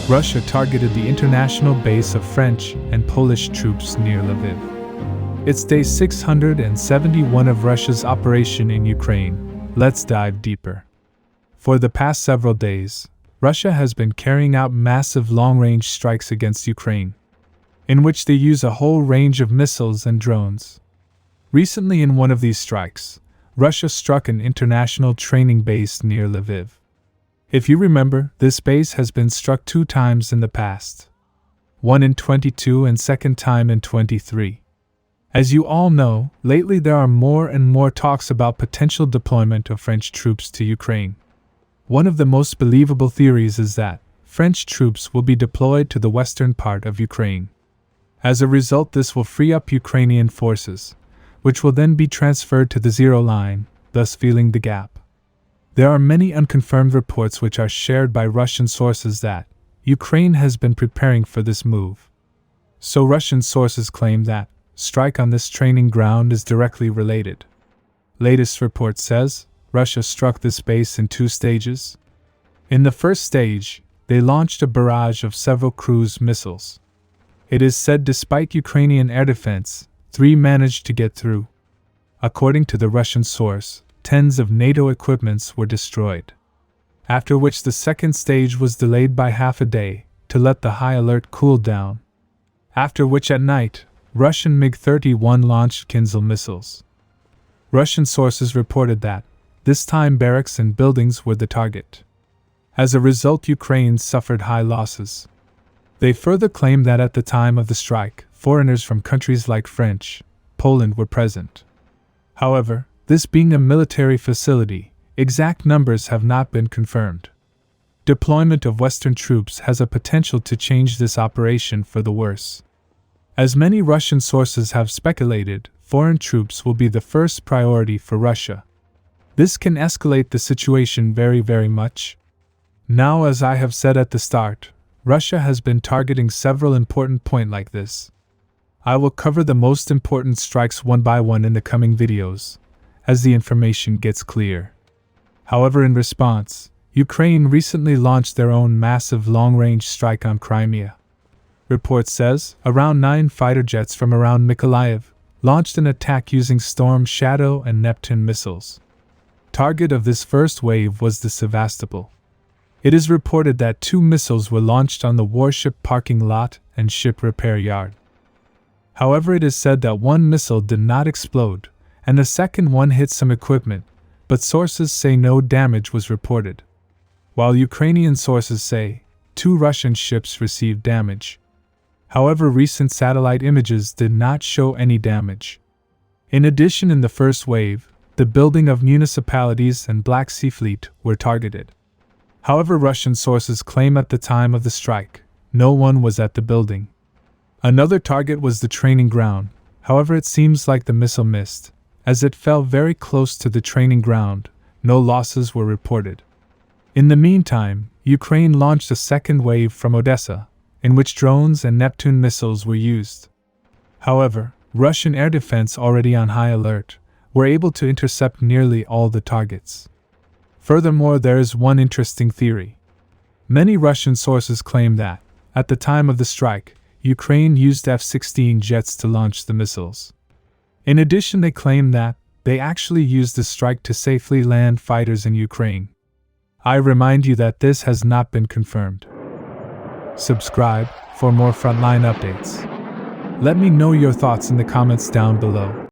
Russia targeted the international base of French and Polish troops near Lviv. It's day 671 of Russia's operation in Ukraine. Let's dive deeper. For the past several days, Russia has been carrying out massive long-range strikes against Ukraine, in which they use a whole range of missiles and drones. Recently, in one of these strikes, Russia struck an international training base near Lviv. If you remember, this base has been struck 2 times in the past. One in 22 and second time in 23. As you all know, lately there are more and more talks about potential deployment of French troops to Ukraine. One of the most believable theories is that French troops will be deployed to the western part of Ukraine. As a result, this will free up Ukrainian forces, which will then be transferred to the zero line, thus filling the gap. There are many unconfirmed reports which are shared by Russian sources that Ukraine has been preparing for this move. So Russian sources claim that strike on this training ground is directly related. Latest report says Russia struck this base in 2 stages. In the first stage, they launched a barrage of several cruise missiles. It is said despite Ukrainian air defense, 3 managed to get through. According to the Russian source, tens of NATO equipments were destroyed. After which the second stage was delayed by half a day to let the high alert cool down. After which at night, Russian MiG-31 launched Kinzhal missiles. Russian sources reported that this time barracks and buildings were the target. As a result, Ukraine suffered high losses. They further claimed that at the time of the strike, foreigners from countries like French, Poland were present. However, this being a military facility, exact numbers have not been confirmed. Deployment of Western troops has a potential to change this operation for the worse. As many Russian sources have speculated, foreign troops will be the first priority for Russia. This can escalate the situation very much. Now, as I have said at the start, Russia has been targeting several important points like this. I will cover the most important strikes one by one in the coming videos, as the information gets clear. However, in response, Ukraine recently launched their own massive long-range strike on Crimea. Report says around 9 fighter jets from around Mykolaiv launched an attack using Storm Shadow and Neptune missiles. Target of this first wave was the Sevastopol. It is reported that 2 missiles were launched on the warship parking lot and ship repair yard. However, it is said that 1 missile did not explode, and the second one hit some equipment, but sources say no damage was reported. While Ukrainian sources say 2 Russian ships received damage. However, recent satellite images did not show any damage. In addition, in the first wave, the building of municipalities and Black Sea Fleet were targeted. However, Russian sources claim at the time of the strike, no one was at the building. Another target was the training ground. However, it seems like the missile missed, as it fell very close to the training ground. No losses were reported. In the meantime, Ukraine launched a second wave from Odessa, in which drones and Neptune missiles were used. However, Russian air defense, already on high alert, were able to intercept nearly all the targets. Furthermore, there is one interesting theory. Many Russian sources claim that, at the time of the strike, Ukraine used F-16 jets to launch the missiles. In addition, they claim that they actually used the strike to safely land fighters in Ukraine. I remind you that this has not been confirmed. Subscribe for more frontline updates. Let me know your thoughts in the comments down below.